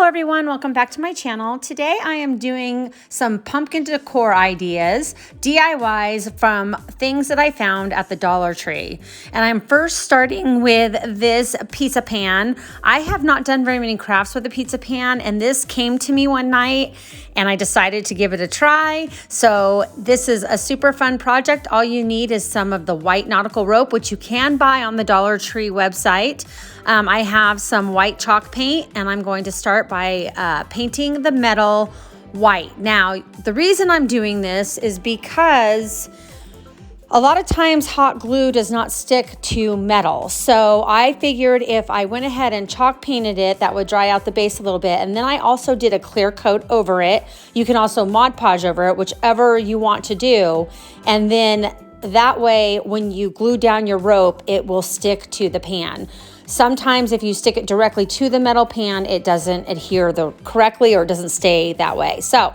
everyone, welcome back to my channel. Today I am doing some pumpkin decor ideas, DIYs from things that I found at the Dollar Tree. And I'm first starting with this pizza pan. I have not done very many crafts with a pizza pan, and this came to me one night and I decided to give it a try. So this is a super fun project. All you need is some of the white nautical rope, which you can buy on the Dollar Tree website. I have some white chalk paint, and I'm going to start by painting the metal white. Now, the reason I'm doing this is because a lot of times hot glue does not stick to metal. So I figured if I went ahead and chalk painted it, that would dry out the base a little bit. And then I also did a clear coat over it. You can also Mod Podge over it, whichever you want to do. And then that way, when you glue down your rope, it will stick to the pan. Sometimes if you stick it directly to the metal pan, it doesn't adhere correctly, or it doesn't stay that way. So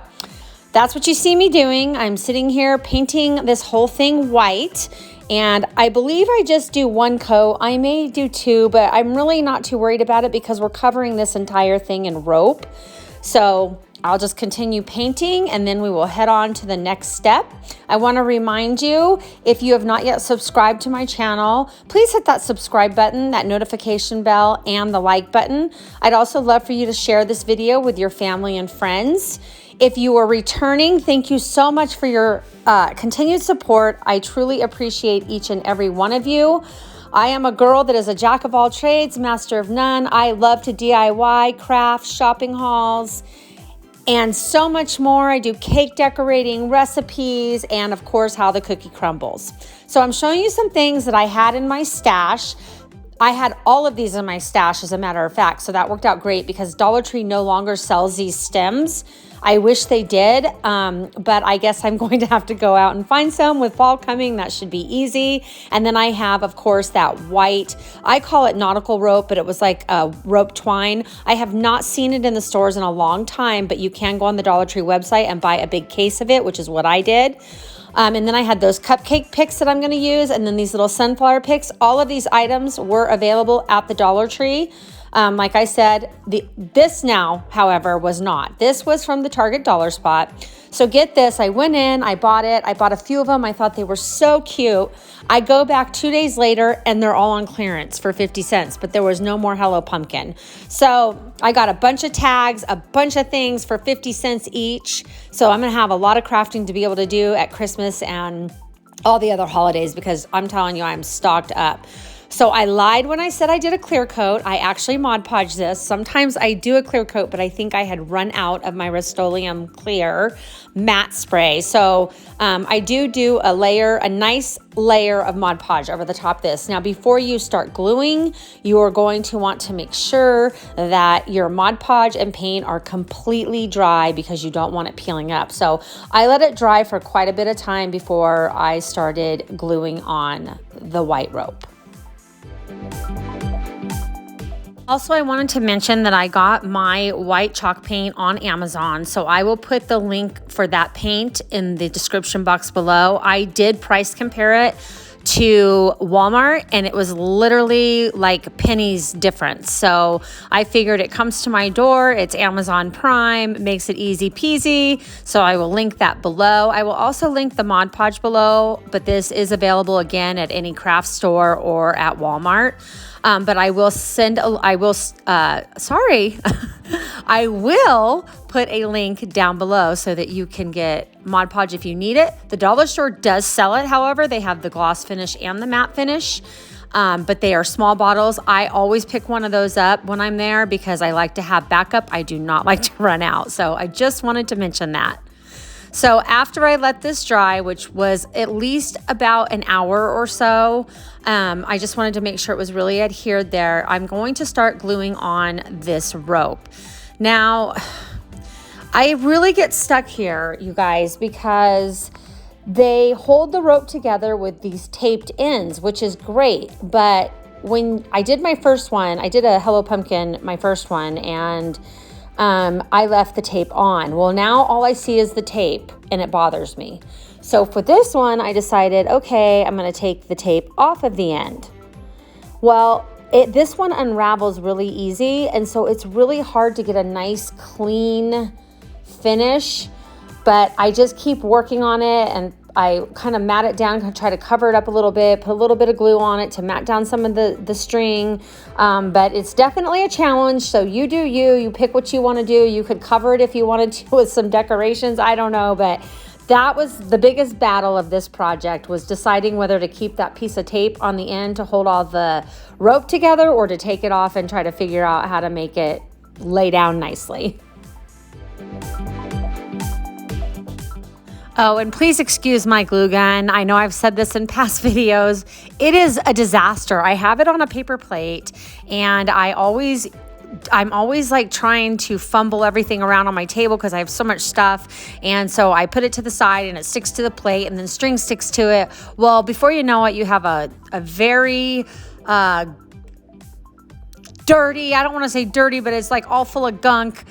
that's what you see me doing. I'm sitting here painting this whole thing white, and I believe I just do one coat. I may do two, but I'm really not too worried about it because we're covering this entire thing in rope. So I'll just continue painting, and then we will head on to the next step. I want to remind you, if you have not yet subscribed to my channel, please hit that subscribe button, that notification bell, and the like button. I'd also love for you to share this video with your family and friends. If you are returning, thank you so much for your continued support. I truly appreciate each and every one of you. I am a girl that is a jack of all trades, master of none. I love to DIY, craft, shopping hauls, and so much more. I do cake decorating, recipes, and of course, how the cookie crumbles. So I'm showing you some things that I had in my stash. I had all of these in my stash, as a matter of fact, so that worked out great because Dollar Tree no longer sells these stems. I wish they did, but I guess I'm going to have to go out and find some. With fall coming, that should be easy. And then I have, of course, that white, I call it nautical rope, but it was like a rope twine. I have not seen it in the stores in a long time, but you can go on the Dollar Tree website and buy a big case of it, which is what I did. And then I had those cupcake picks that I'm going to use, and then these little sunflower picks. All of these items were available at the Dollar Tree. Like I said, this now, however, was not. This was from the Target Dollar Spot. So get this, I went in, I bought it. I bought a few of them. I thought they were so cute. I go back 2 days later and they're all on clearance for 50 cents, but there was no more Hello Pumpkin. So I got a bunch of tags, a bunch of things for 50 cents each. So I'm gonna have a lot of crafting to be able to do at Christmas and all the other holidays, because I'm telling you, I'm stocked up. So I lied when I said I did a clear coat. I actually Mod Podge this. Sometimes I do a clear coat, but I think I had run out of my Rust-Oleum clear matte spray. So I do a nice layer of Mod Podge over the top of this. Now, before you start gluing, you are going to want to make sure that your Mod Podge and paint are completely dry, because you don't want it peeling up. So I let it dry for quite a bit of time before I started gluing on the white rope. Also, I wanted to mention that I got my white chalk paint on Amazon, so I will put the link for that paint in the description box below. I did price compare it to Walmart, and it was literally like pennies difference. So I figured it comes to my door, it's Amazon Prime, makes it easy peasy. So I will link that below. I will also link the Mod Podge below, but this is available again at any craft store or at Walmart. But I will I will put a link down below so that you can get Mod Podge if you need it. The dollar store does sell it, however. They have the gloss finish and the matte finish, but they are small bottles. I always pick one of those up when I'm there because I like to have backup. I do not like to run out. So I just wanted to mention that. So after I let this dry, which was at least about an hour or so, I just wanted to make sure it was really adhered there. I'm going to start gluing on this rope. Now, I really get stuck here, you guys, because they hold the rope together with these taped ends, which is great. But when I did my first one, I did a Hello Pumpkin, my first one, and I left the tape on. Well, now all I see is the tape, and it bothers me. So for this one, I decided, okay, I'm going to take the tape off of the end. Well, This one unravels really easy, and so it's really hard to get a nice clean finish, but I just keep working on it, and I kind of mat it down, try to cover it up a little bit, put a little bit of glue on it to mat down some of the string, but it's definitely a challenge. So you do you pick what you want to do. You could cover it if you wanted to with some decorations, I don't know, but that was the biggest battle of this project, was deciding whether to keep that piece of tape on the end to hold all the rope together or to take it off and try to figure out how to make it lay down nicely. Oh, and please excuse my glue gun. I know I've said this in past videos. It is a disaster. I have it on a paper plate, and I'm always like trying to fumble everything around on my table because I have so much stuff. And so I put it to the side and it sticks to the plate, and then string sticks to it. Well, before you know it, you have a very dirty, I don't want to say dirty, but it's like all full of gunk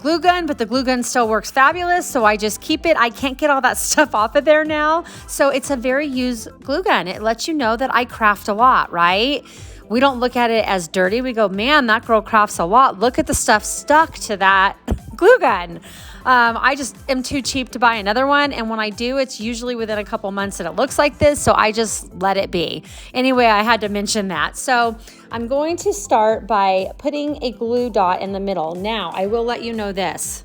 glue gun, but the glue gun still works fabulous. So I just keep it. I can't get all that stuff off of there now. So it's a very used glue gun. It lets you know that I craft a lot, right? We don't look at it as dirty. We go, man, that girl crafts a lot. Look at the stuff stuck to that glue gun. I just am too cheap to buy another one. And when I do, it's usually within a couple months that it looks like this. So I just let it be. Anyway, I had to mention that. So I'm going to start by putting a glue dot in the middle. Now, I will let you know this.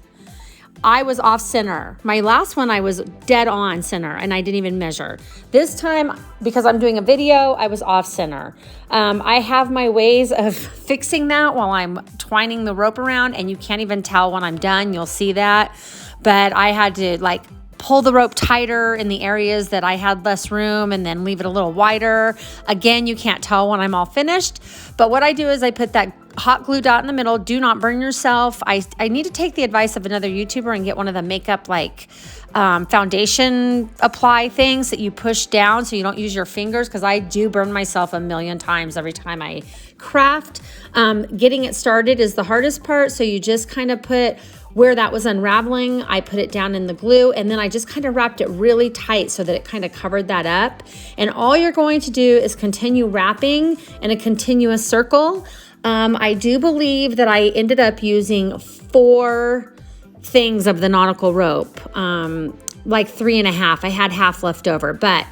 I was off center. My last one, I was dead on center, and I didn't even measure. This time, because I'm doing a video, I was off center. I have my ways of fixing that while I'm twining the rope around, and you can't even tell when I'm done. You'll see that. But I had to like pull the rope tighter in the areas that I had less room, and then leave it a little wider. Again, you can't tell when I'm all finished. But what I do is I put that hot glue dot in the middle. Do not burn yourself. I need to take the advice of another YouTuber and get one of the makeup like foundation apply things that you push down so you don't use your fingers, because I do burn myself a million times every time I craft. Getting it started is the hardest part. So you just kind of put where that was unraveling, I put it down in the glue, and then I just kind of wrapped it really tight so that it kind of covered that up. And all you're going to do is continue wrapping in a continuous circle. I do believe that I ended up using 4 things of the nautical rope, like 3.5. I had half left over, but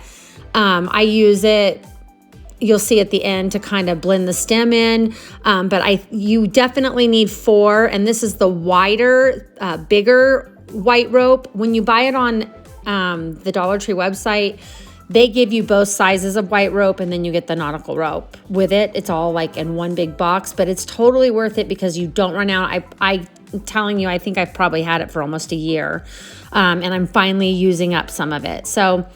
I use it, you'll see at the end, to kind of blend the stem in. But you definitely need 4, and this is the wider, bigger white rope. When you buy it on the Dollar Tree website, they give you both sizes of white rope, and then you get the nautical rope with it. It's all like in one big box, but it's totally worth it because you don't run out. I'm telling you, I think I've probably had it for almost a year, and I'm finally using up some of it. So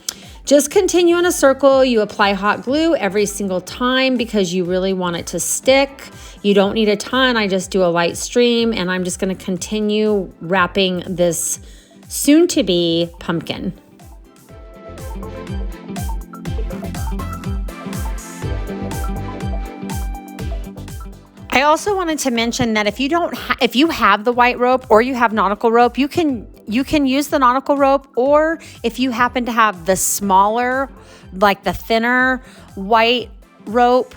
just continue in a circle. You apply hot glue every single time because you really want it to stick. You don't need a ton. I just do a light stream, and I'm just going to continue wrapping this soon-to-be pumpkin. I also wanted to mention that if you have the white rope or you have nautical rope, you can use the nautical rope, or if you happen to have the smaller, like the thinner white rope,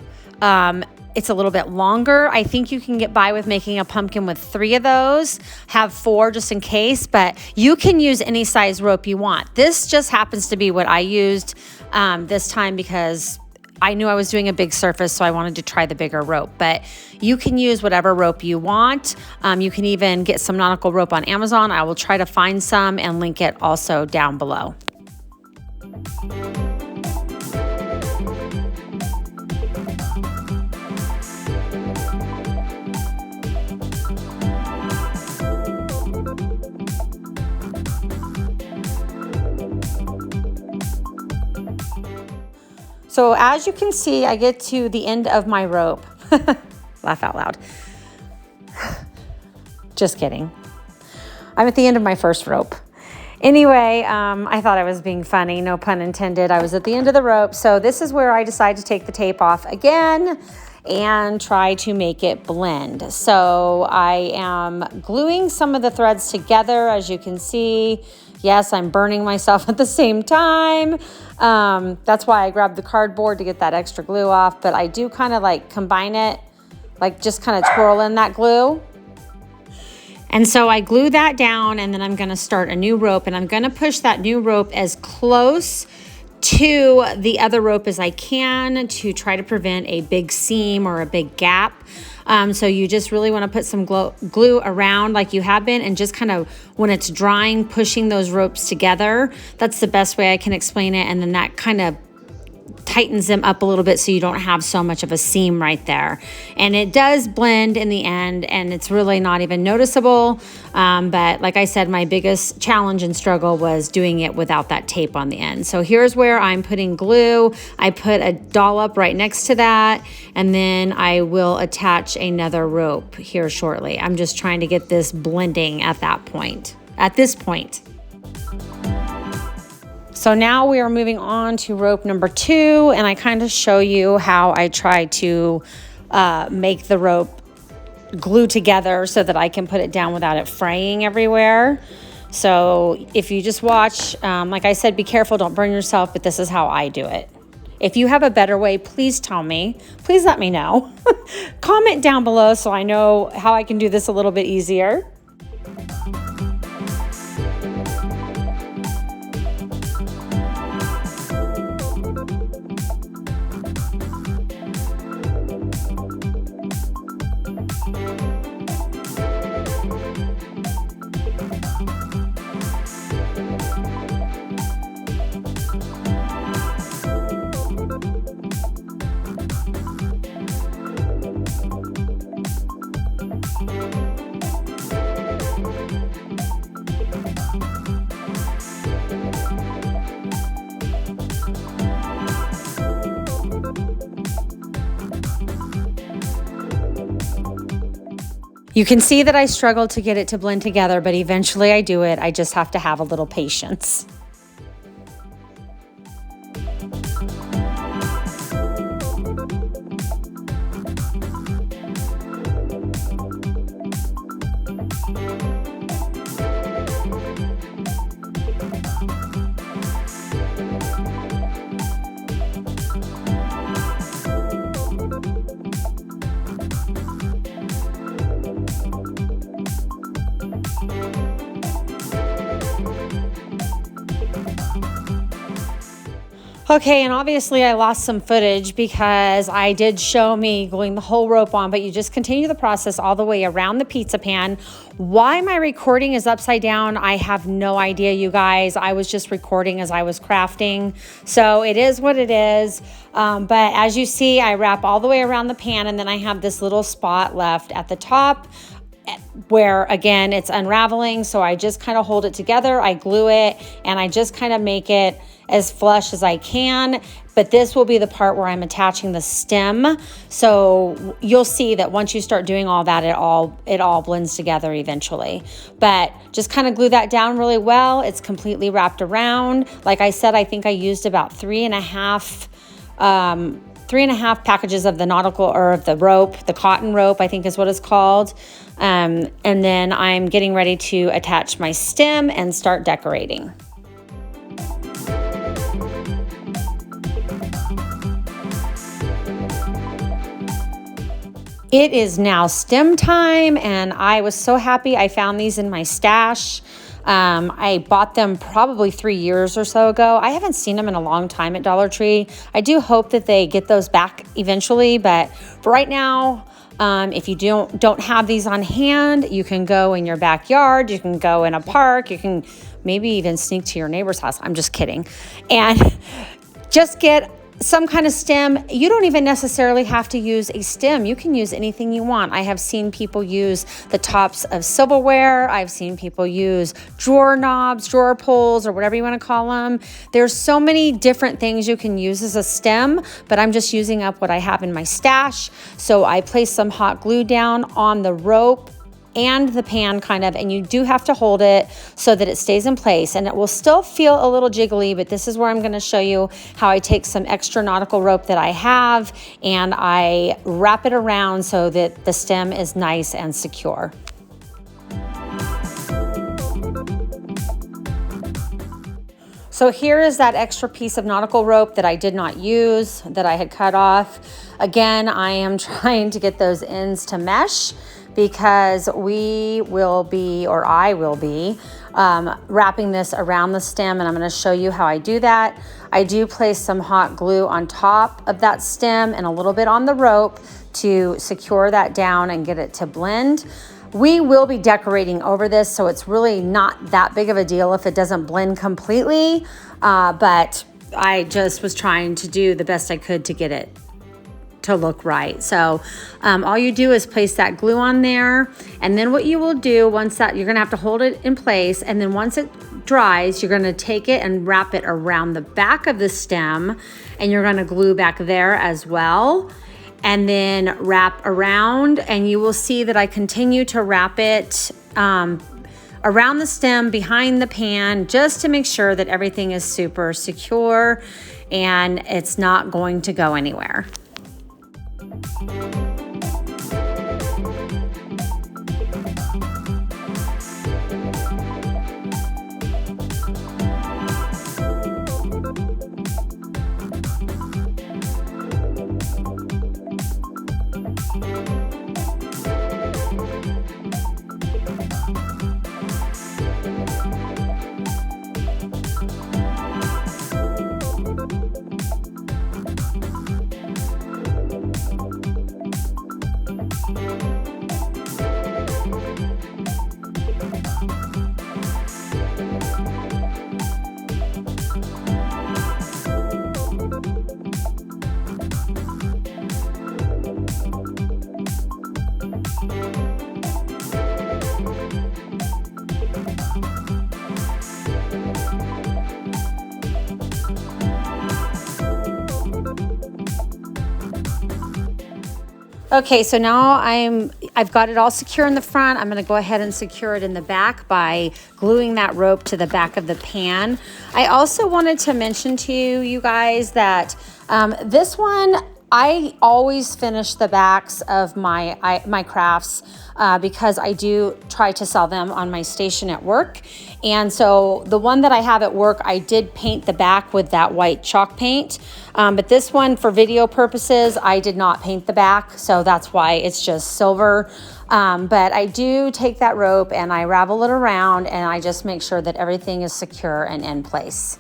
it's a little bit longer. I think you can get by with making a pumpkin with 3 of those, have 4 just in case, but you can use any size rope you want. This just happens to be what I used this time because I knew I was doing a big surface, so I wanted to try the bigger rope. But you can use whatever rope you want. You can even get some nautical rope on Amazon. I will try to find some and link it also down below. So as you can see, I get to the end of my rope. Laugh out loud. Just kidding. I'm at the end of my first rope. Anyway, I thought I was being funny, no pun intended. I was at the end of the rope. So this is where I decide to take the tape off again and try to make it blend. So I am gluing some of the threads together, as you can see. Yes, I'm burning myself at the same time. That's why I grabbed the cardboard to get that extra glue off, but I do kind of like combine it, like just kind of twirl in that glue. And so I glue that down, and then I'm gonna start a new rope, and I'm gonna push that new rope as close to the other rope as I can to try to prevent a big seam or a big gap. So you just really want to put some glue around like you have been, and just kind of when it's drying, pushing those ropes together. That's the best way I can explain it. And then that kind of tightens them up a little bit so you don't have so much of a seam right there. And it does blend in the end, and it's really not even noticeable. But like I said, my biggest challenge and struggle was doing it without that tape on the end. So here's where I'm putting glue. I put a dollop right next to that, and then I will attach another rope here shortly. I'm just trying to get this blending at this point. So now we are moving on to rope number 2, and I kind of show you how I try to make the rope glue together so that I can put it down without it fraying everywhere. So if you just watch, like I said, be careful, don't burn yourself, but this is how I do it. If you have a better way, please tell me. Please let me know. Comment down below so I know how I can do this a little bit easier. You can see that I struggled to get it to blend together, but eventually I do it. I just have to have a little patience. Okay, and obviously I lost some footage because I did show me gluing the whole rope on, but you just continue the process all the way around the pizza pan. Why my recording is upside down, I have no idea, you guys. I was just recording as I was crafting. So it is what it is. But as you see, I wrap all the way around the pan, and then I have this little spot left at the top where, again, it's unraveling. So I just kind of hold it together, I glue it, and I just kind of make it as flush as I can. But this will be the part where I'm attaching the stem. So you'll see that once you start doing all that, it all blends together eventually. But just kind of glue that down really well. It's completely wrapped around. Like I said, I think I used about 3.5 packages of the nautical, or of the rope, the cotton rope, I think is what it's called. And then I'm getting ready to attach my stem and start decorating. It is now stem time, and I was so happy I found these in my stash. I bought them probably 3 years or so ago. I haven't seen them in a long time at Dollar Tree. I do hope that they get those back eventually, but for right now, if you don't have these on hand, you can go in your backyard, you can go in a park, you can maybe even sneak to your neighbor's house. I'm just kidding. And just get some kind of stem. You don't even necessarily have to use a stem. You can use anything you want. I have seen people use the tops of silverware. I've seen people use drawer knobs, drawer pulls, or whatever you want to call them. There's so many different things you can use as a stem, but I'm just using up what I have in my stash. So I place some hot glue down on the rope and the pan kind of, and you do have to hold it so that it stays in place, and it will still feel a little jiggly, but this is where I'm going to show you how I take some extra nautical rope that I have and I wrap it around so that the stem is nice and secure. So here is that extra piece of nautical rope that I did not use, that I had cut off. Again, I am trying to get those ends to mesh because we will be, or I will be, wrapping this around the stem, and I'm going to show you how I do that. I do place some hot glue on top of that stem and a little bit on the rope to secure that down and get it to blend. We will be decorating over this, so it's really not that big of a deal if it doesn't blend completely, but I just was trying to do the best I could to get it to look right. So all you do is place that glue on there, and then what you will do once that, you're gonna have to hold it in place, and then once it dries, you're gonna take it and wrap it around the back of the stem, and you're gonna glue back there as well, and then wrap around, and you will see that I continue to wrap it around the stem behind the pan, just to make sure that everything is super secure and it's not going to go anywhere. Okay, so now I've got it all secure in the front. I'm gonna go ahead and secure it in the back by gluing that rope to the back of the pan. I also wanted to mention to you guys that this one, I always finish the backs of my crafts because I do try to sell them on my station at work. And so the one that I have at work, I did paint the back with that white chalk paint. But this one, for video purposes, I did not paint the back. So that's why it's just silver. But I do take that rope and I ravel it around, and I just make sure that everything is secure and in place.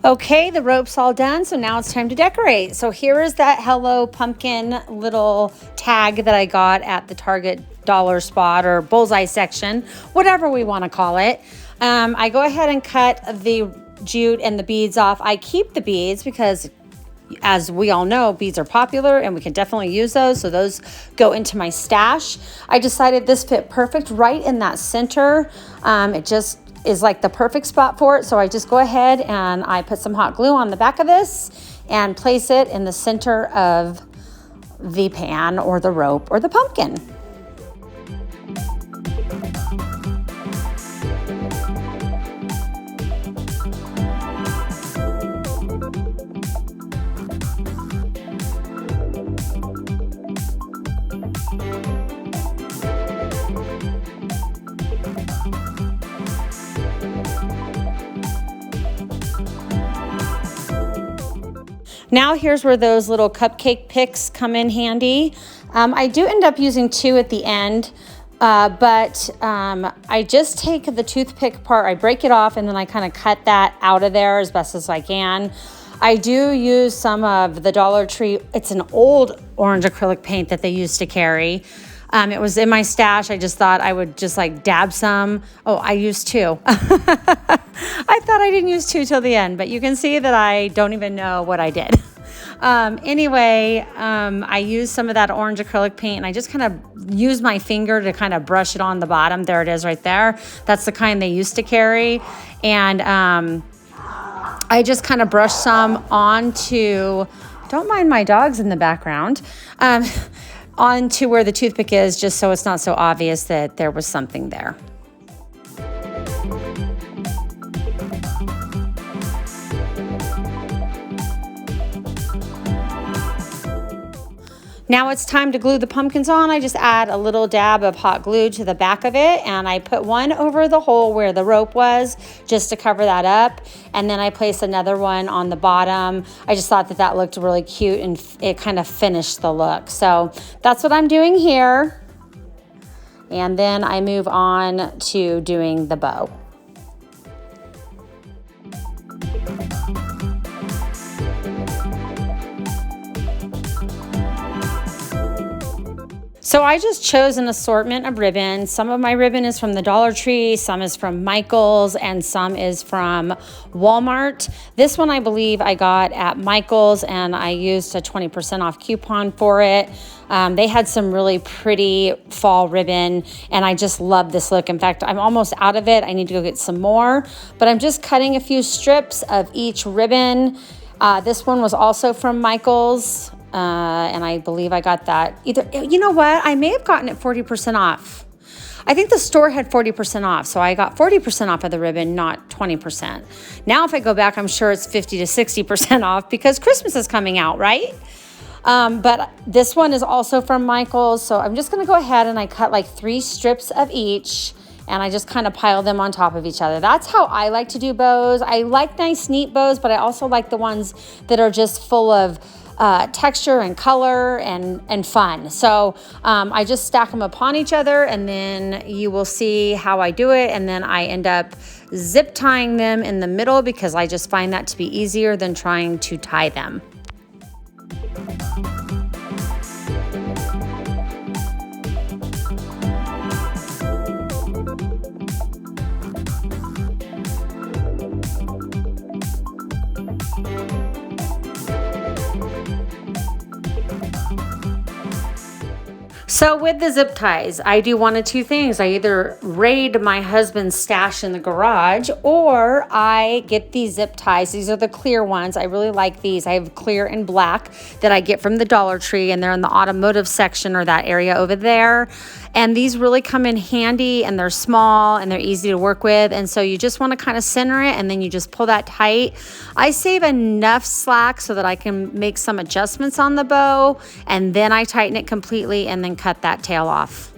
Okay, the rope's all done, so now it's time to decorate. So here is that Hello Pumpkin little tag that I got at the Target dollar spot or bullseye section, whatever we want to call it. I go ahead and cut the jute and the beads off. I keep the beads because, as we all know, beads are popular and we can definitely use those. So those go into my stash. I decided this fit perfect right in that center. It just is like the perfect spot for it. So I just go ahead and I put some hot glue on the back of this and place it in the center of the pan or the rope or the pumpkin. Now here's where those little cupcake picks come in handy. I do end up using two at the end, but I just take the toothpick part, I break it off, and then I kind of cut that out of there as best as I can. I do use some of the Dollar Tree. It's an old orange acrylic paint that they used to carry. It was in my stash. I just thought I would just like dab some. Oh, I used two. I thought I didn't use two till the end, but you can see that I don't even know what I did. I used some of that orange acrylic paint and I just kind of used my finger to kind of brush it on the bottom. There it is right there. That's the kind they used to carry. And I just kind of brushed some onto, don't mind my dogs in the background, onto where the toothpick is, just so it's not so obvious that there was something there. Now it's time to glue the pumpkins on. I just add a little dab of hot glue to the back of it, and I put one over the hole where the rope was just to cover that up. And then I place another one on the bottom. I just thought that that looked really cute and it kind of finished the look. So that's what I'm doing here. And then I move on to doing the bow. So I just chose an assortment of ribbon. Some of my ribbon is from the Dollar Tree, some is from Michael's, and some is from Walmart. This one I believe I got at Michael's and I used a 20% off coupon for it. They had some really pretty fall ribbon and I just love this look. In fact, I'm almost out of it. I need to go get some more, but I'm just cutting a few strips of each ribbon. This one was also from Michael's. And I believe I got that either, you know what? I may have gotten it 40% off. I think the store had 40% off. So I got 40% off of the ribbon, not 20%. Now, if I go back, I'm sure it's 50 to 60% off because Christmas is coming out, right? But this one is also from Michael's. So I'm just going to go ahead and I cut like 3 strips of each. And I just kind of pile them on top of each other. That's how I like to do bows. I like nice, neat bows, but I also like the ones that are just full of texture and color and fun. So I just stack them upon each other and then you will see how I do it. And then I end up zip tying them in the middle because I just find that to be easier than trying to tie them. So with the zip ties, I do one of two things. I either raid my husband's stash in the garage or I get these zip ties. These are the clear ones. I really like these. I have clear and black that I get from the Dollar Tree and they're in the automotive section or that area over there. And these really come in handy and they're small and they're easy to work with. And so you just want to kind of center it and then you just pull that tight. I save enough slack so that I can make some adjustments on the bow and then I tighten it completely and then cut that tail off.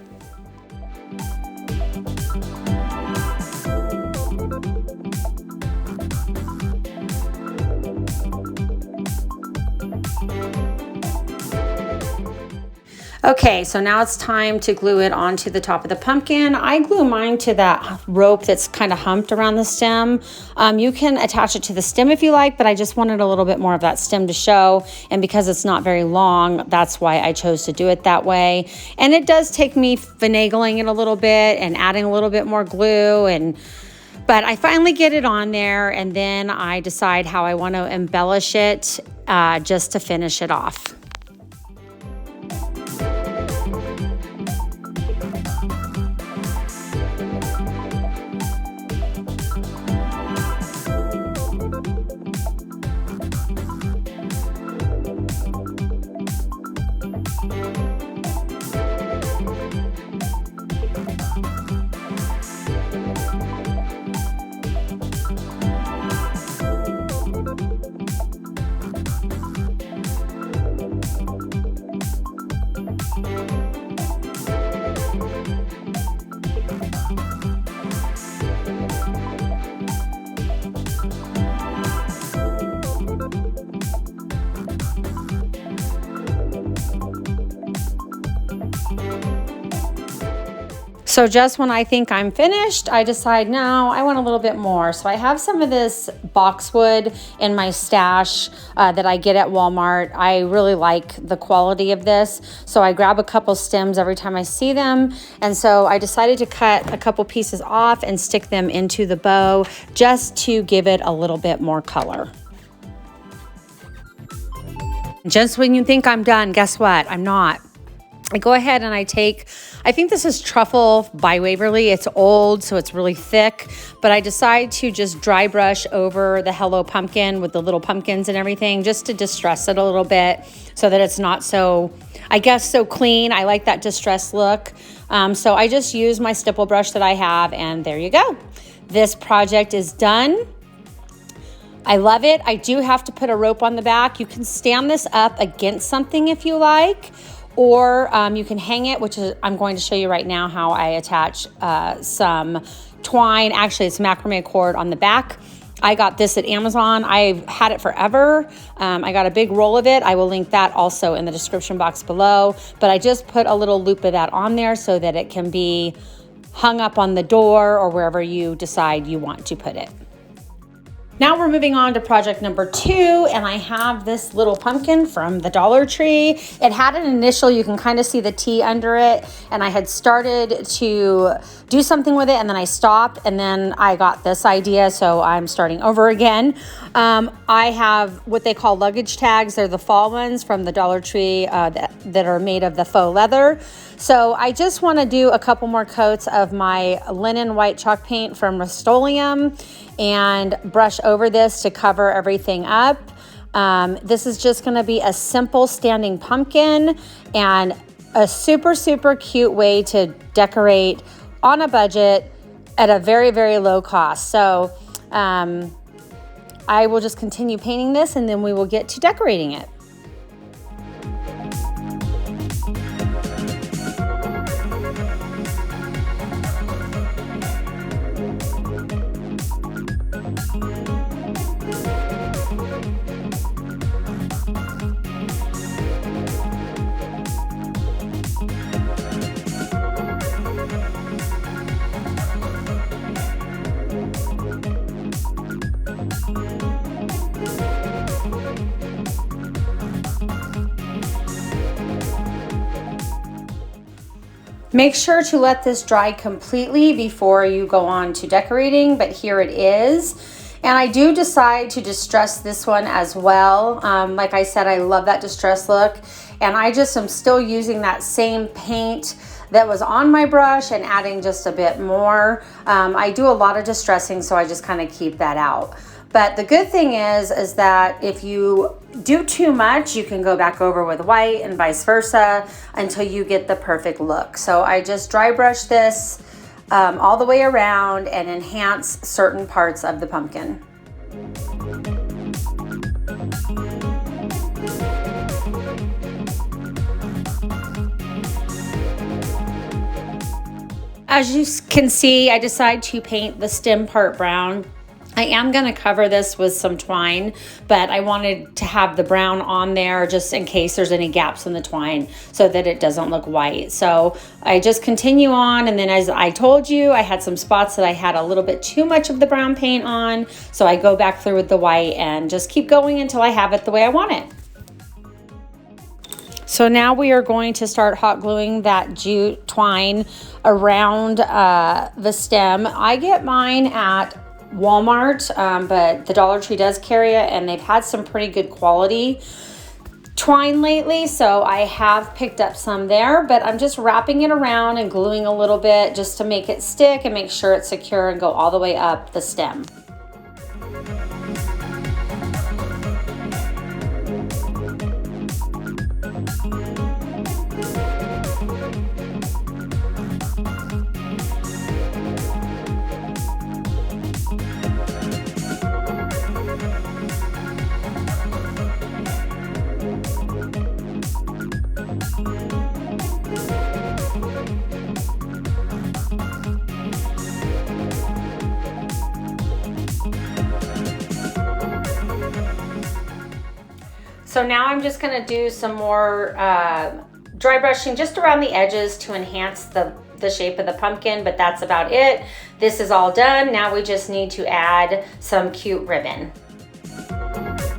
Okay, so now it's time to glue it onto the top of the pumpkin. I glue mine to that rope that's kind of humped around the stem. You can attach it to the stem if you like, but I just wanted a little bit more of that stem to show. And because it's not very long, that's why I chose to do it that way. And it does take me finagling it a little bit and adding a little bit more glue but I finally get it on there and then I decide how I want to embellish it just to finish it off. So just when I think I'm finished, I decide, no, I want a little bit more. So I have some of this boxwood in my stash that I get at Walmart. I really like the quality of this. So I grab a couple stems every time I see them. And so I decided to cut a couple pieces off and stick them into the bow just to give it a little bit more color. Just when you think I'm done, guess what? I'm not. I go ahead and I think this is Truffle by Waverly. It's old, so it's really thick, but I decide to just dry brush over the Hello Pumpkin with the little pumpkins and everything, just to distress it a little bit so that it's not so, I guess, so clean. I like that distressed look. So I just use my stipple brush that I have, and there you go. This project is done. I love it. I do have to put a rope on the back. You can stand this up against something if you like, or you can hang it, which is, I'm going to show you right now how I attach some twine. Actually, it's macrame cord on the back. I got this at Amazon. I've had it forever. I got a big roll of it. I will link that also in the description box below. But I just put a little loop of that on there so that it can be hung up on the door or wherever you decide you want to put it. Now we're moving on to project number 2, and I have this little pumpkin from the Dollar Tree. It had an initial, you can kind of see the T under it, and I had started to do something with it, and then I stopped, and then I got this idea, so I'm starting over again. I have what they call luggage tags. They're the fall ones from the Dollar Tree that are made of the faux leather. So I just want to do a couple more coats of my linen white chalk paint from Rust-Oleum and brush over this to cover everything up. This is just going to be a simple standing pumpkin and a super, super cute way to decorate on a budget at a very, very low cost. So I will just continue painting this, and then we will get to decorating it. Make sure to let this dry completely before you go on to decorating, but here it is. And I do decide to distress this one as well. Like I said, I love that distress look, and I just am still using that same paint that was on my brush and adding just a bit more. I do a lot of distressing, so I just kind of keep that out. But the good thing is that if you do too much, you can go back over with white and vice versa until you get the perfect look. So I just dry brush this all the way around and enhance certain parts of the pumpkin. As you can see, I decided to paint the stem part brown. I am going to cover this with some twine, but I wanted to have the brown on there just in case there's any gaps in the twine so that it doesn't look white. So I just continue on, and then as I told you, I had some spots that I had a little bit too much of the brown paint on, so I go back through with the white and just keep going until I have it the way I want it. So now we are going to start hot gluing that jute twine around the stem. I get mine at Walmart, but the Dollar Tree does carry it, and they've had some pretty good quality twine lately, so I have picked up some there, but I'm just wrapping it around and gluing a little bit just to make it stick and make sure it's secure and go all the way up the stem. So now I'm just going to do some more dry brushing just around the edges to enhance the shape of the pumpkin, but that's about it. This is all done. Now we just need to add some cute ribbon.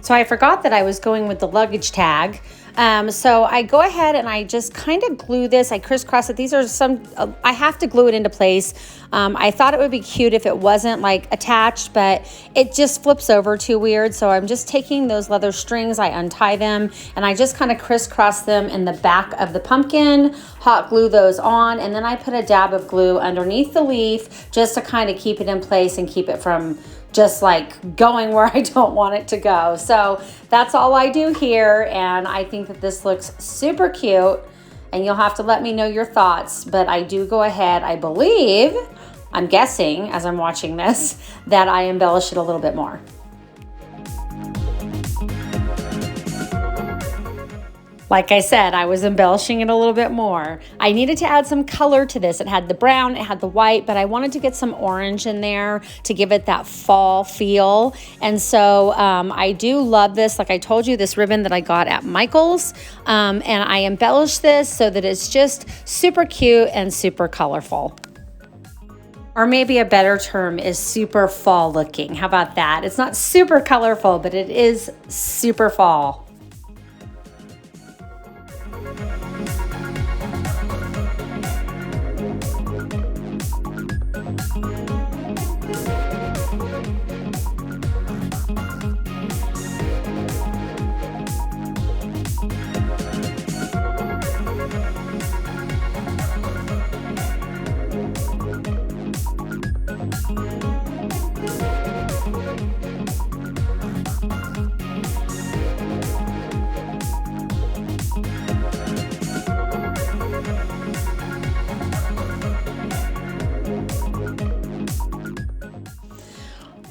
So I forgot that I was going with the luggage tag. So I go ahead and I just kind of glue this. I crisscross it. These are some, I have to glue it into place. I thought it would be cute if it wasn't like attached, but it just flips over too weird. So I'm just taking those leather strings, I untie them, and I just kind of crisscross them in the back of the pumpkin, hot glue those on, and then I put a dab of glue underneath the leaf just to kind of keep it in place and keep it from just like going where I don't want it to go. So that's all I do here, and I think that this looks super cute, and you'll have to let me know your thoughts. But I do go ahead, I believe, I'm guessing as I'm watching this, that I embellish it a little bit more. Like I said, I was embellishing it a little bit more. I needed to add some color to this. It had the brown, it had the white, but I wanted to get some orange in there to give it that fall feel. And so I do love this. Like I told you, this ribbon that I got at Michael's, and I embellished this so that it's just super cute and super colorful. Or maybe a better term is super fall looking. How about that? It's not super colorful, but it is super fall.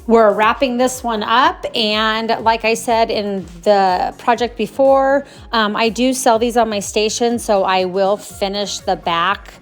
We're wrapping this one up, and like I said in the project before, I do sell these on my station, so I will finish the back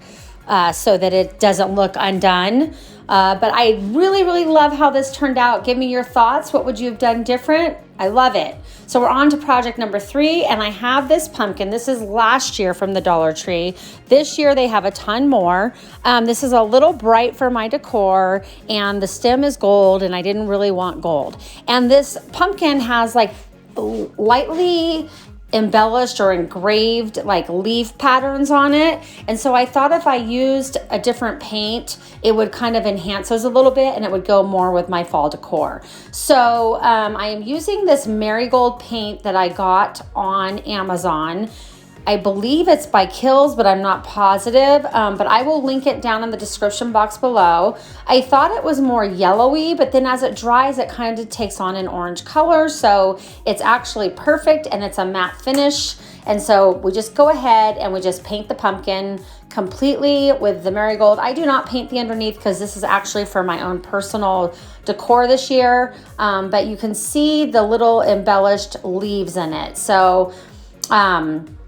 so that it doesn't look undone. But I really, really love how this turned out. Give me your thoughts. What would you have done different? I love it. So we're on to project number 3, and I have this pumpkin. This is last year from the Dollar Tree. This year they have a ton more. This is a little bright for my decor, and the stem is gold, and I didn't really want gold. And this pumpkin has like lightly embellished or engraved like leaf patterns on it, and so I thought if I used a different paint it would kind of enhance those a little bit and it would go more with my fall decor. So I am using this marigold paint that I got on Amazon. I believe it's by Kills, but I'm not positive, but I will link it down in the description box below. I thought it was more yellowy, but then as it dries, it kind of takes on an orange color, so it's actually perfect, and it's a matte finish. And so we just go ahead and we just paint the pumpkin completely with the marigold. I do not paint the underneath because this is actually for my own personal decor this year, but you can see the little embellished leaves in it. So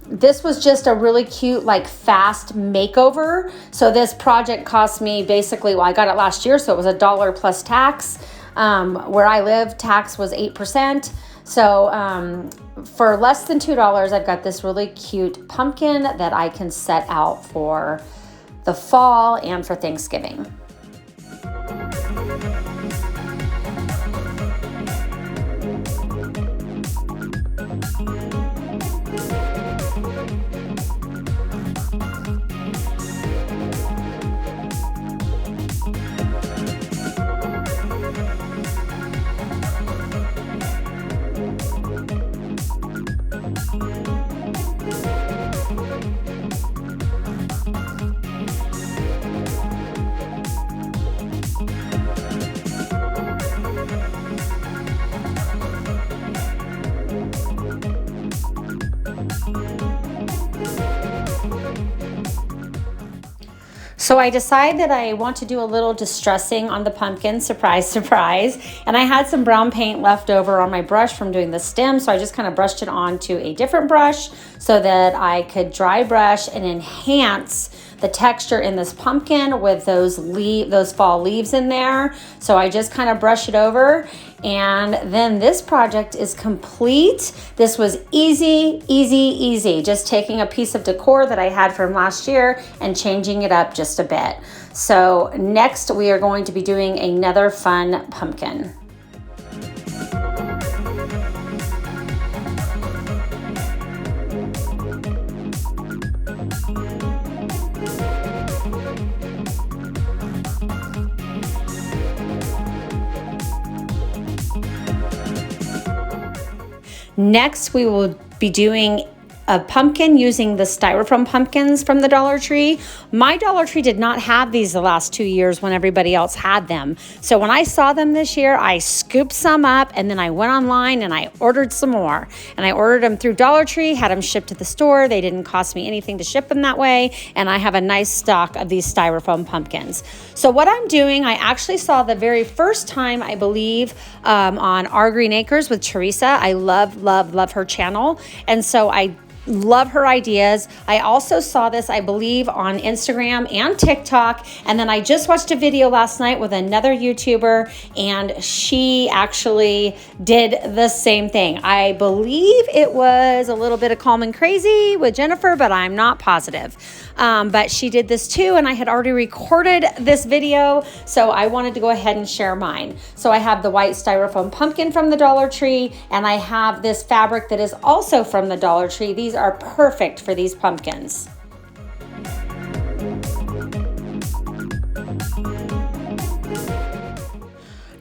this was just a really cute, like fast makeover. So this project cost me basically, well, I got it last year, so it was $1 plus tax. Where I live, tax was 8%. So for less than $2, I've got this really cute pumpkin that I can set out for the fall and for Thanksgiving. So I decided that I want to do a little distressing on the pumpkin, surprise, surprise. And I had some brown paint left over on my brush from doing the stem, so I just kind of brushed it onto a different brush so that I could dry brush and enhance the texture in this pumpkin with those fall leaves in there. So I just kind of brush it over, and then this project is complete. This was easy, easy, easy. Just taking a piece of decor that I had from last year and changing it up just a bit. So next we are going to be doing another fun pumpkin. Next, we will be doing a pumpkin using the styrofoam pumpkins from the Dollar Tree. My Dollar Tree did not have these the last 2 years when everybody else had them. So when I saw them this year, I scooped some up and then I went online and I ordered some more. And I ordered them through Dollar Tree, had them shipped to the store. They didn't cost me anything to ship them that way. And I have a nice stock of these styrofoam pumpkins. So what I'm doing, I actually saw the very first time, I believe, on Our Green Acres with Teresa. I love, love, love her channel. And so I love her ideas. I also saw this, I believe, on Instagram and TikTok. And then I just watched a video last night with another YouTuber, and she actually did the same thing. I believe it was a little bit of Calm and Crazy with Jennifer, but I'm not positive. But she did this too, and I had already recorded this video, so I wanted to go ahead and share mine. So I have the white styrofoam pumpkin from the Dollar Tree, and I have this fabric that is also from the Dollar Tree. These are perfect for these pumpkins.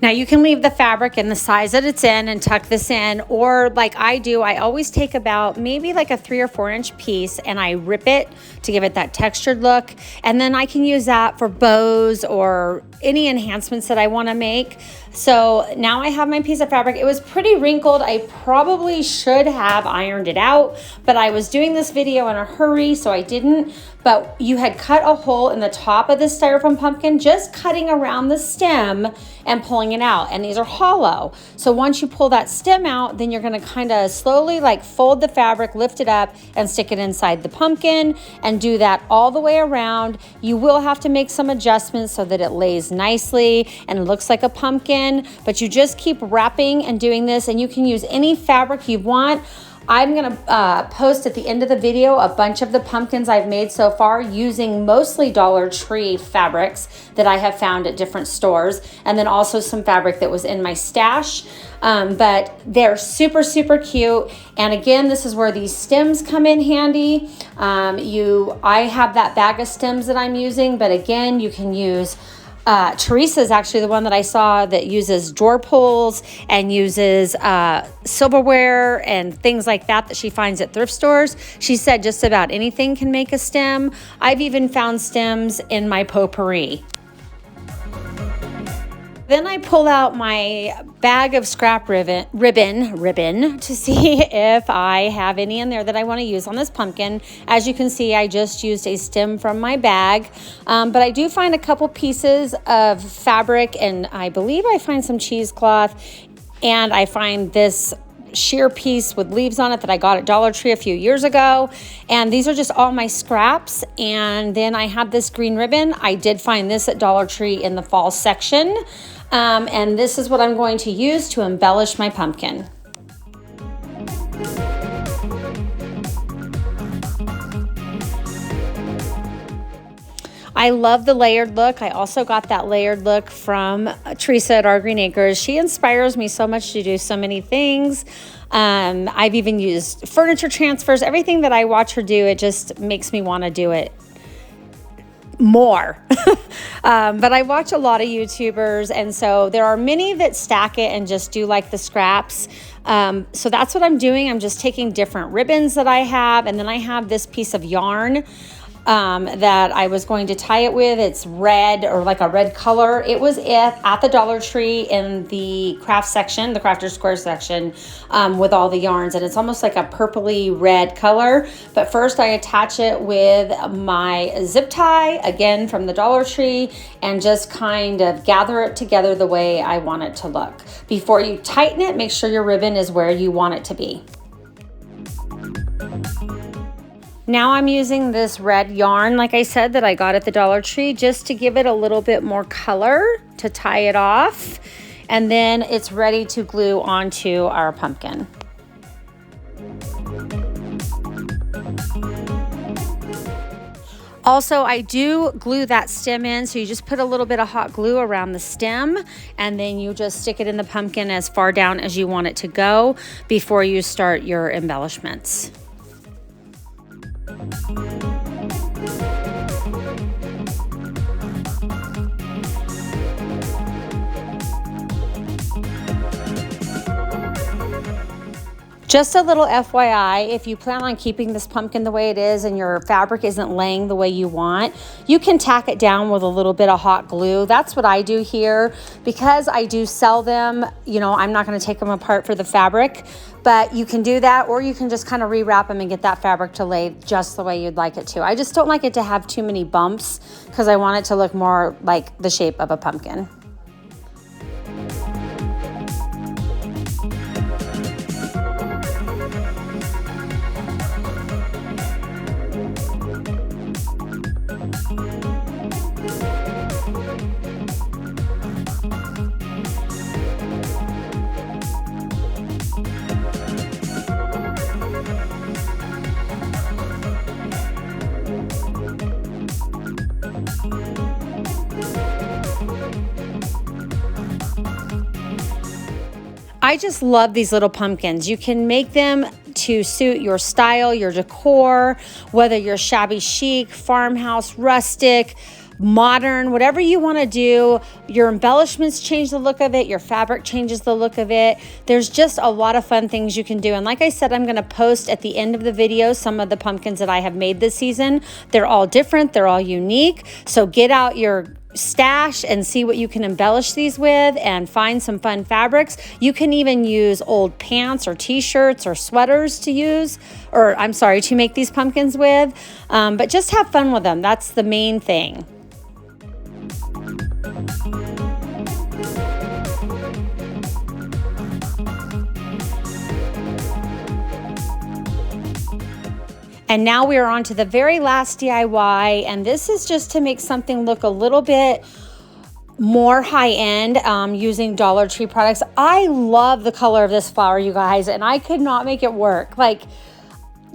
Now you can leave the fabric in the size that it's in and tuck this in, or like I do, I always take about maybe like a 3 or 4 inch piece and I rip it to give it that textured look. And then I can use that for bows or any enhancements that I want to make. So now I have my piece of fabric. It was pretty wrinkled. I probably should have ironed it out, but I was doing this video in a hurry, so I didn't. But you had cut a hole in the top of this styrofoam pumpkin, just cutting around the stem and pulling it out. And these are hollow. So once you pull that stem out, then you're gonna kind of slowly like fold the fabric, lift it up and stick it inside the pumpkin, and do that all the way around. You will have to make some adjustments so that it lays nicely and it looks like a pumpkin, but you just keep wrapping and doing this, and you can use any fabric you want. I'm gonna post at the end of the video a bunch of the pumpkins I've made so far using mostly Dollar Tree fabrics that I have found at different stores, and then also some fabric that was in my stash. But they're super, super cute. And again, this is where these stems come in handy. I have that bag of stems that I'm using, but again, you can use Teresa is actually the one that I saw that uses drawer pulls and uses silverware and things like that she finds at thrift stores. She said just about anything can make a stem. I've even found stems in my potpourri. Then I pull out my bag of scrap ribbon to see if I have any in there that I want to use on this pumpkin. As you can see, I just used a stem from my bag, but I do find a couple pieces of fabric, and I believe I find some cheesecloth, and I find this sheer piece with leaves on it that I got at Dollar Tree a few years ago. And these are just all my scraps. And then I have this green ribbon. I did find this at Dollar Tree in the fall section. And this is what I'm going to use to embellish my pumpkin. I love the layered look. I also got that layered look from Teresa at Our Green Acres. She inspires me so much to do so many things. I've even used furniture transfers. Everything that I watch her do, it just makes me want to do it more. But I watch a lot of YouTubers, and so there are many that stack it and just do like the scraps. So that's what I'm doing. I'm just taking different ribbons that I have, and then I have this piece of yarn that I was going to tie it with. It's red, or like a red color. It was at the Dollar Tree in the craft section, the Crafter Square section, with all the yarns, and it's almost like a purpley red color. But first I attach it with my zip tie, again from the Dollar Tree, and just kind of gather it together the way I want it to look. Before you tighten it, make sure your ribbon is where you want it to be. Now I'm using this red yarn, like I said, that I got at the Dollar Tree, just to give it a little bit more color to tie it off. And then it's ready to glue onto our pumpkin. Also, I do glue that stem in, so you just put a little bit of hot glue around the stem, and then you just stick it in the pumpkin as far down as you want it to go before you start your embellishments. Just a little FYI, if you plan on keeping this pumpkin the way it is and your fabric isn't laying the way you want, you can tack it down with a little bit of hot glue. That's what I do here. Because I do sell them, you know, I'm not going to take them apart for the fabric, but you can do that, or you can just kind of rewrap them and get that fabric to lay just the way you'd like it to. I just don't like it to have too many bumps because I want it to look more like the shape of a pumpkin. I just love these little pumpkins. You can make them to suit your style, your decor, whether you're shabby chic, farmhouse, rustic, modern, whatever you want to do. Your embellishments change the look of it. Your fabric changes the look of it. There's just a lot of fun things you can do. And like I said, I'm going to post at the end of the video some of the pumpkins that I have made this season. They're all different. They're all unique. So get out your stash and see what you can embellish these with and find some fun fabrics. You can even use old pants or t-shirts or sweaters to use, or I'm sorry, to make these pumpkins with, but just have fun with them. That's the main thing. And now we are on to the very last DIY, and this is just to make something look a little bit more high-end using Dollar Tree products. I love the color of this flower, you guys, and I could not make it work. Like,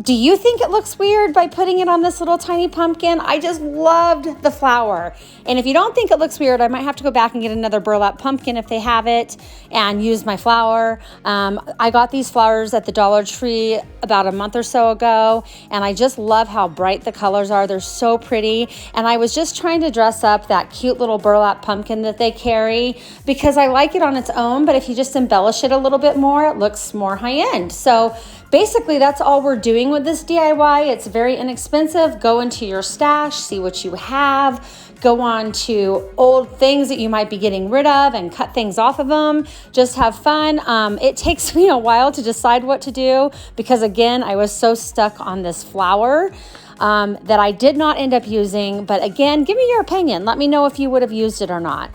do you think it looks weird by putting it on this little tiny pumpkin? I just loved the flower. And if you don't think it looks weird, I might have to go back and get another burlap pumpkin if they have it and use my flower. I got these flowers at the Dollar Tree about a month or so ago, and I just love how bright the colors are. They're so pretty. And I was just trying to dress up that cute little burlap pumpkin that they carry because I like it on its own, but if you just embellish it a little bit more, it looks more high-end. So basically, that's all we're doing with this DIY. It's very inexpensive. Go into your stash, see what you have. Go on to old things that you might be getting rid of and cut things off of them. Just have fun. It takes me a while to decide what to do because, again, I was so stuck on this flower that I did not end up using. But again, give me your opinion. Let me know if you would have used it or not.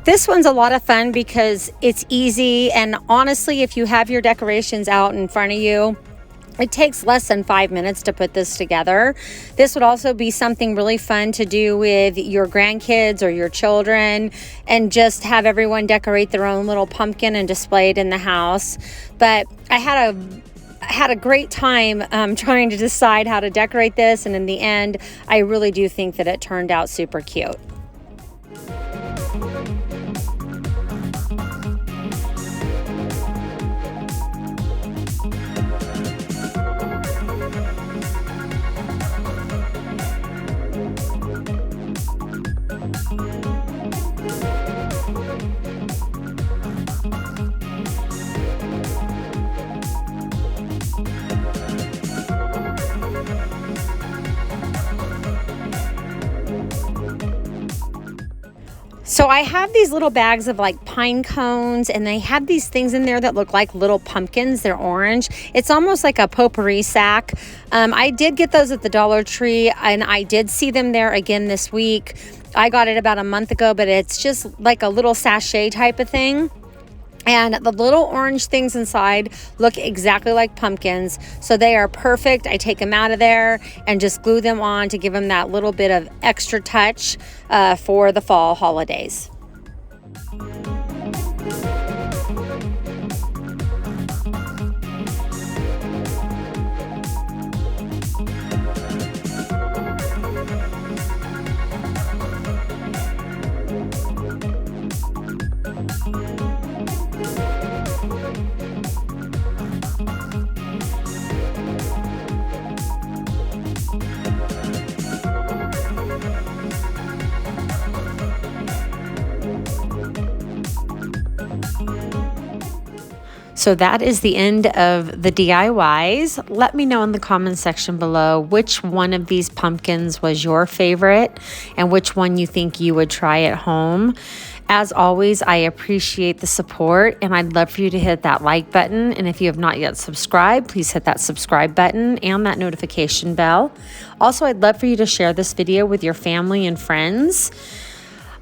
This one's a lot of fun because it's easy, and honestly, if you have your decorations out in front of you, it takes less than 5 minutes to put this together. This would also be something really fun to do with your grandkids or your children and just have everyone decorate their own little pumpkin and display it in the house. But I had a great time trying to decide how to decorate this, and in the end, I really do think that it turned out super cute. So I have these little bags of like pine cones, and they have these things in there that look like little pumpkins. They're orange. It's almost like a potpourri sack. I did get those at the Dollar Tree, and I did see them there again this week. I got it about a month ago, but it's just like a little sachet type of thing. And the little orange things inside look exactly like pumpkins, so they are perfect. I take them out of there and just glue them on to give them that little bit of extra touch for the fall holidays. So that is the end of the DIYs. Let me know in the comments section below which one of these pumpkins was your favorite and which one you think you would try at home. As always, I appreciate the support, and I'd love for you to hit that like button. And if you have not yet subscribed, please hit that subscribe button and that notification bell. Also, I'd love for you to share this video with your family and friends.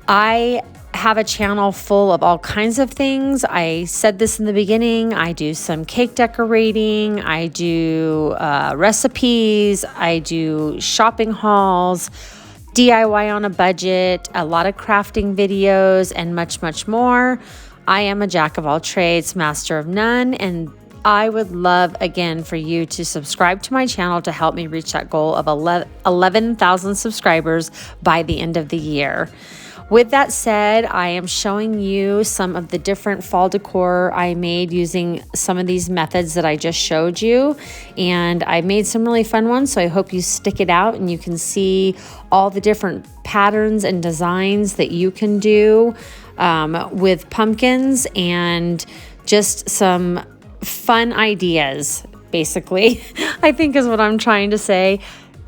I have a channel full of all kinds of things. I said this in the beginning. I do some cake decorating. I do recipes. I do shopping hauls, DIY on a budget, a lot of crafting videos, and much, much more. I am a jack of all trades, master of none, and I would love, again, for you to subscribe to my channel to help me reach that goal of 11,000 subscribers by the end of the year. With that said, I am showing you some of the different fall decor I made using some of these methods that I just showed you. And I made some really fun ones, so I hope you stick it out and you can see all the different patterns and designs that you can do with pumpkins, and just some fun ideas, basically, I think is what I'm trying to say.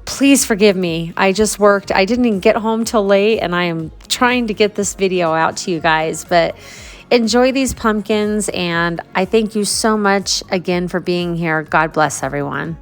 Please forgive me. I just worked. I didn't even get home till late, and I am trying to get this video out to you guys. But enjoy these pumpkins, and I thank you so much again for being here. God bless everyone.